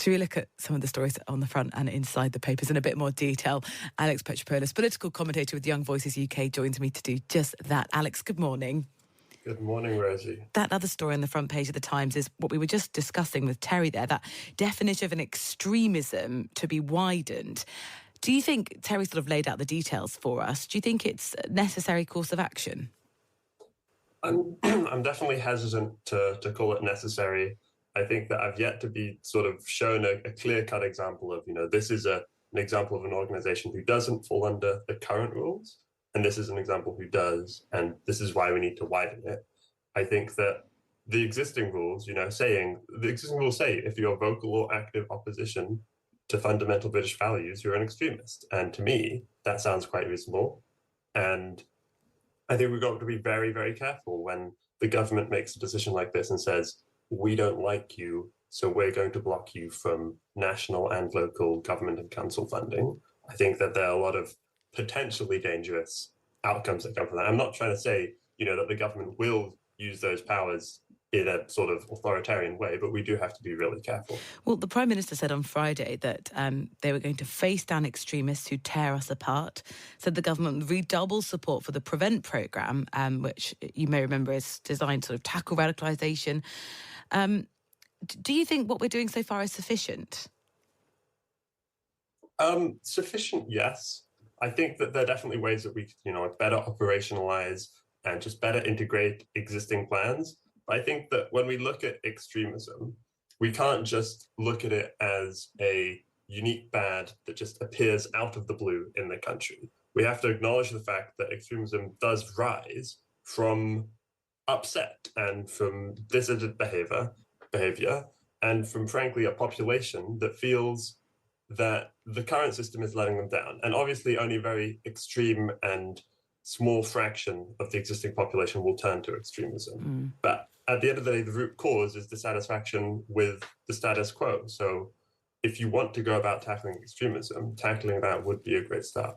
Should we look at some of the stories on the front and inside the papers in a bit more detail? Alex Petropoulos, political commentator with Young Voices UK, joins me to do just that. Alex, good morning. Good morning, Rosie. That other story on the front page of the Times is what we were just discussing with Terry there, that definition of an extremism to be widened. Do you think Terry sort of laid out the details for us? Do you think it's a necessary course of action? I'm definitely hesitant to call it necessary. I think that I've yet to be sort of shown a clear-cut example of, this is an example of an organization who doesn't fall under the current rules, and this is an example who does, and this is why we need to widen it. I think that the existing rules, say if you're vocal or active opposition to fundamental British values, you're an extremist. And to me, that sounds quite reasonable. And I think we've got to be very, very careful when the government makes a decision like this and says, we don't like you, so we're going to block you from national and local government and council funding. I think that there are a lot of potentially dangerous outcomes that come from that. I'm not trying to say, that the government will use those powers in a sort of authoritarian way, but we do have to be really careful. Well, the Prime Minister said on Friday that they were going to face down extremists who tear us apart, said the government would redouble support for the Prevent programme, which you may remember is designed to sort of tackle radicalisation. Do you think what we're doing so far is sufficient? Sufficient, yes. I think that there are definitely ways that we could, better operationalise and just better integrate existing plans. I think that when we look at extremism, we can't just look at it as a unique bad that just appears out of the blue in the country. We have to acknowledge the fact that extremism does rise from upset and from dissident behavior, and from, frankly, a population that feels that the current system is letting them down. And obviously only a very extreme and small fraction of the existing population will turn to extremism. But at the end of the day, the root cause is dissatisfaction with the status quo. So if you want to go about tackling extremism, tackling that would be a great start.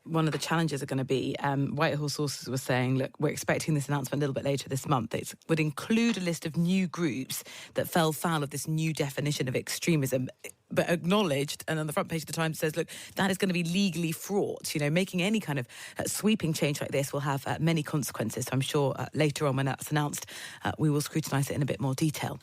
One of the challenges are going to be, Whitehall sources were saying, look, we're expecting this announcement a little bit later this month. It would include a list of new groups that fell foul of this new definition of extremism, but acknowledged, and on the front page of the Times says, look, that is going to be legally fraught. Making any kind of sweeping change like this will have many consequences. So I'm sure later on when that's announced, we will scrutinise it in a bit more detail.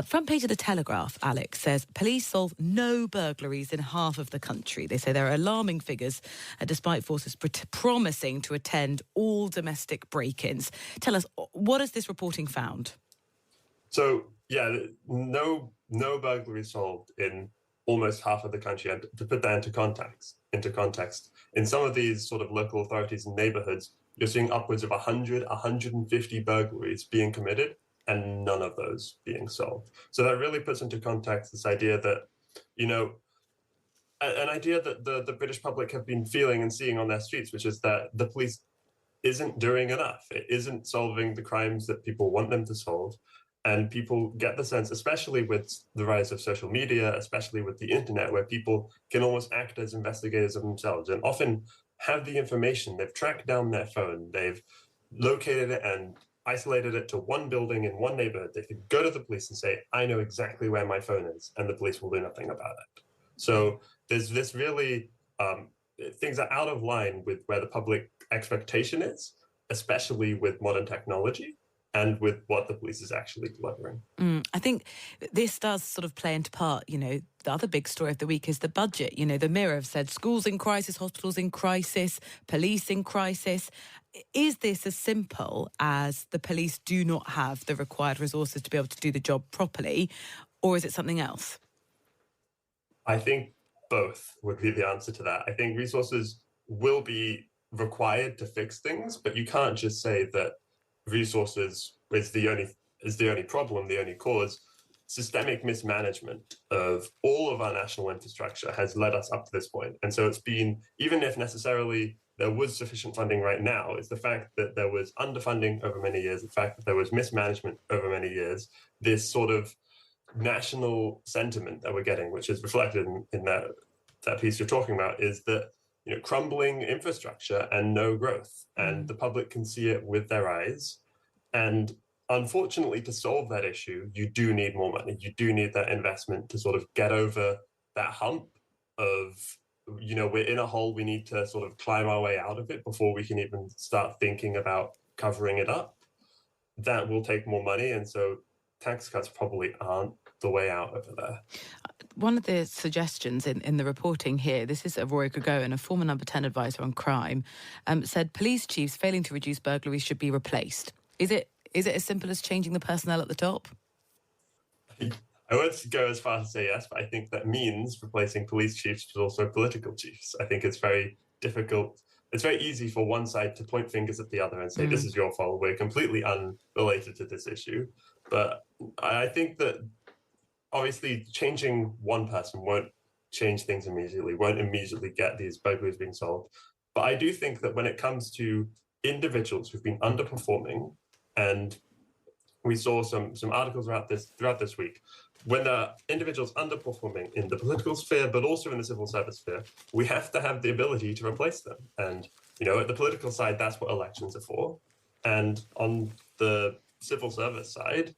Front page of the Telegraph, Alex, says police solve no burglaries in half of the country. They say there are alarming figures, despite forces promising to attend all domestic break-ins. Tell us, what has this reporting found? So, no burglaries solved in almost half of the country. And to put that into context, in some of these sort of local authorities and neighbourhoods, you're seeing upwards of 100, 150 burglaries being committed and none of those being solved. So that really puts into context this idea that, an idea that the British public have been feeling and seeing on their streets, which is that the police isn't doing enough. It isn't solving the crimes that people want them to solve. And people get the sense, especially with the rise of social media, especially with the internet, where people can almost act as investigators of themselves and often have the information. They've tracked down their phone. They've located it and isolated it to one building in one neighborhood. They could go to the police and say, I know exactly where my phone is, and the police will do nothing about it. So there's this really, things are out of line with where the public expectation is, especially with modern technology and with what the police is actually delivering. I think this does sort of play into part, the other big story of the week is the budget. The Mirror have said schools in crisis, hospitals in crisis, police in crisis. Is this as simple as the police do not have the required resources to be able to do the job properly, or is it something else? I think both would be the answer to that. I think resources will be required to fix things, but you can't just say that resources is the only problem, the only cause. Systemic mismanagement of all of our national infrastructure has led us up to this point. And so it's been, even if necessarily there was sufficient funding right now, it's the fact that there was underfunding over many years, the fact that there was mismanagement over many years, this sort of national sentiment that we're getting, which is reflected in that piece you're talking about, is that crumbling infrastructure and no growth, and the public can see it with their eyes. And unfortunately, to solve that issue, you do need more money. You do need that investment to sort of get over that hump of, we're in a hole, we need to sort of climb our way out of it before we can even start thinking about covering it up. That will take more money. And so tax cuts probably aren't the way out over there. One of the suggestions in the reporting here, this is Roy Gregoen, a former number 10 advisor on crime, said police chiefs failing to reduce burglaries should be replaced. Is it as simple as changing the personnel at the top? I won't go as far as to say yes, but I think that means replacing police chiefs with also political chiefs. I think it's very difficult. It's very easy for one side to point fingers at the other and say, this is your fault. We're completely unrelated to this issue. But I think that obviously changing one person won't change things immediately, won't immediately get these burglaries being solved. But I do think that when it comes to individuals who've been underperforming, and we saw some articles throughout this week, when individuals underperforming in the political sphere, but also in the civil service sphere, we have to have the ability to replace them. And, at the political side, that's what elections are for. And on the civil service side,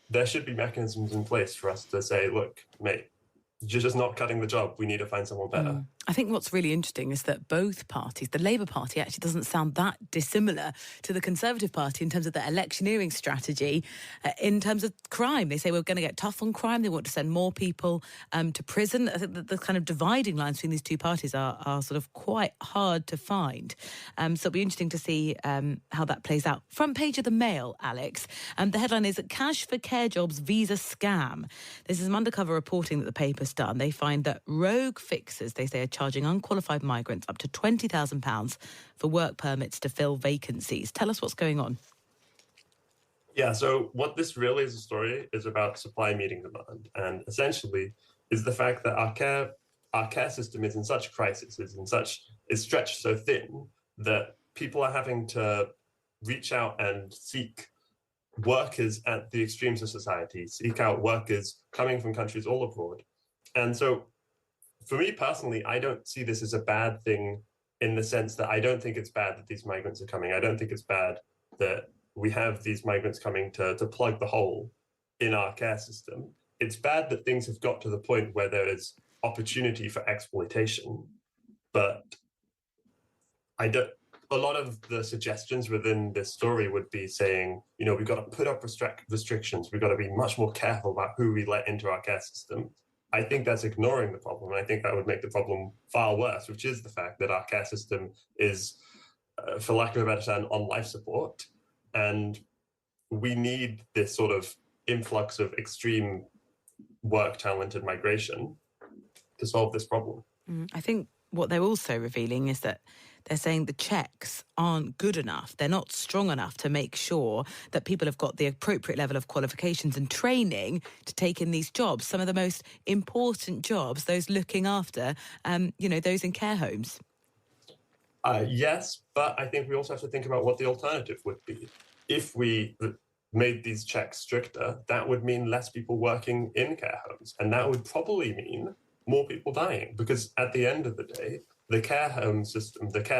there should be mechanisms in place for us to say, look, mate, you're just not cutting the job. We need to find someone better. I think what's really interesting is that both parties, the Labour Party actually doesn't sound that dissimilar to the Conservative Party in terms of their electioneering strategy, in terms of crime. They say we're going to get tough on crime. They want to send more people to prison. I think that the kind of dividing lines between these two parties are sort of quite hard to find. So it'll be interesting to see how that plays out. Front page of the Mail, Alex. The headline is Cash for Care Jobs Visa Scam. This is some undercover reporting that the paper's done. They find that rogue fixers, they say, are charging unqualified migrants up to £20,000 for work permits to fill vacancies. Tell us what's going on. Yeah, so what this really is a story is about supply meeting demand, and essentially is the fact that our care system is in such crisis, is stretched so thin that people are having to reach out and seek workers at the extremes of society, seek out workers coming from countries all abroad. And so for me personally, I don't see this as a bad thing, in the sense that I don't think it's bad that these migrants are coming. I don't think it's bad that we have these migrants coming to plug the hole in our care system. It's bad that things have got to the point where there is opportunity for exploitation. But a lot of the suggestions within this story would be saying, we've got to put up restrictions. We've got to be much more careful about who we let into our care system. I think that's ignoring the problem. And I think that would make the problem far worse, which is the fact that our care system is, for lack of a better term, on life support. And we need this sort of influx of extreme work-talented migration to solve this problem. I think what they're also revealing is that they're saying the checks aren't good enough. They're not strong enough to make sure that people have got the appropriate level of qualifications and training to take in these jobs. Some of the most important jobs, those looking after, those in care homes. Yes, but I think we also have to think about what the alternative would be. If we made these checks stricter, that would mean less people working in care homes. And that would probably mean more people dying, because at the end of the day, the care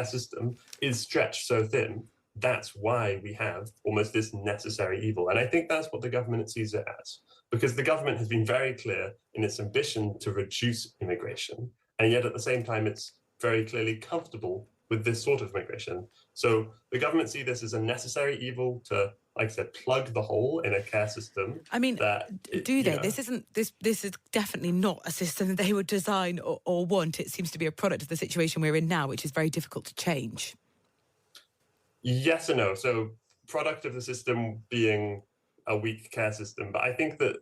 system is stretched so thin. That's why we have almost this necessary evil. And I think that's what the government sees it as, because the government has been very clear in its ambition to reduce immigration. And yet at the same time, it's very clearly comfortable with this sort of migration. So the government see this as a necessary evil to, like I said, plug the hole in a care system. I mean, do they? This is definitely not a system that they would design or want. It seems to be a product of the situation we're in now, which is very difficult to change. Yes and no. So product of the system being a weak care system. But I think that,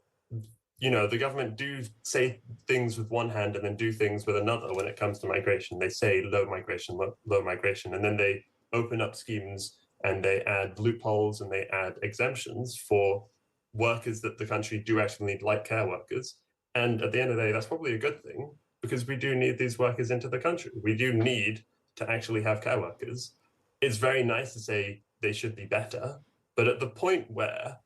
the government do say things with one hand and then do things with another when it comes to migration. They say low migration, and then they open up schemes and they add loopholes and they add exemptions for workers that the country do actually need, like care workers. And at the end of the day, that's probably a good thing, because we do need these workers into the country. We do need to actually have care workers. It's very nice to say they should be better, but at the point where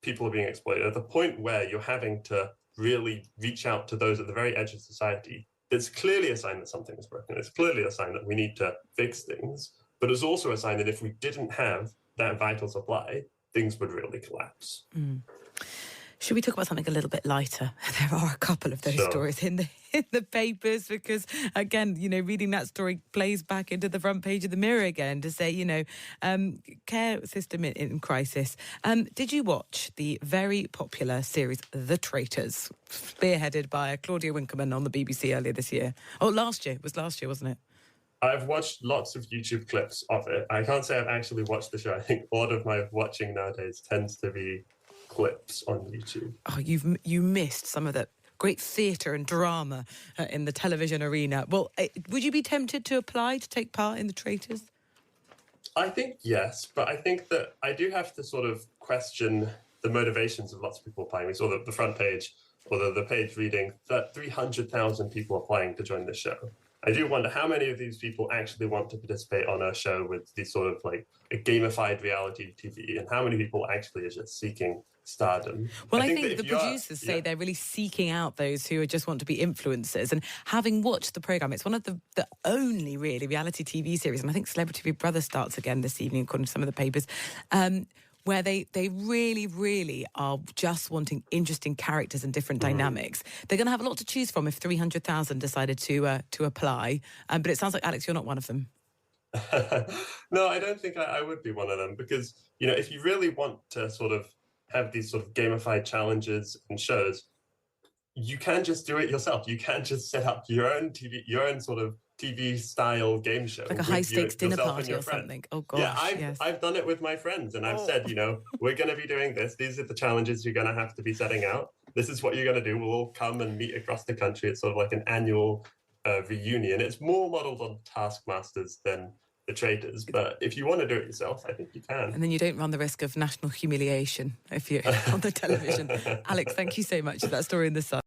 people are being exploited, at the point where you're having to really reach out to those at the very edge of society, it's clearly a sign that something is broken. It's clearly a sign that we need to fix things. But it's also a sign that if we didn't have that vital supply, things would really collapse. Should we talk about something a little bit lighter? There are a couple of those stories in the papers because, again, reading that story plays back into the front page of the Mirror again to say, care system in crisis. Did you watch the very popular series The Traitors, spearheaded by Claudia Winkleman on the BBC earlier this year? Oh, last year. It was last year, wasn't it? I've watched lots of YouTube clips of it. I can't say I've actually watched the show. I think a lot of my watching nowadays tends to be clips on YouTube. Oh, you missed some of that great theatre and drama in the television arena. Well, would you be tempted to apply to take part in The Traitors? I think yes, but I think that I do have to sort of question the motivations of lots of people applying. We saw the front page, or the page reading that 300,000 people applying to join the show. I do wonder how many of these people actually want to participate on a show with these sort of like a gamified reality TV, and how many people actually are just seeking stardom. Well, I think the producers say they're really seeking out those who just want to be influencers. And having watched the programme, it's one of the only really reality TV series, and I think Celebrity Big Brother starts again this evening, according to some of the papers, where they really, really are just wanting interesting characters and different dynamics. They're going to have a lot to choose from if 300,000 decided to apply. But it sounds like, Alex, you're not one of them. No, I don't think I would be one of them because, if you really want to sort of have these sort of gamified challenges and shows, you can just do it yourself. You can just set up your own sort of TV style game show, like a high stakes dinner party or something. Oh gosh, yeah, I've done it with my friends, and I've said, we're going to be doing this. These are the challenges you're going to have to be setting out. This is what you're going to do. We'll all come and meet across the country. It's sort of like an annual reunion. It's more modelled on Taskmasters than The Traitors, but if you want to do it yourself, I think you can. And then you don't run the risk of national humiliation if you're on the television. Alex, thank you so much for that story in The Sun.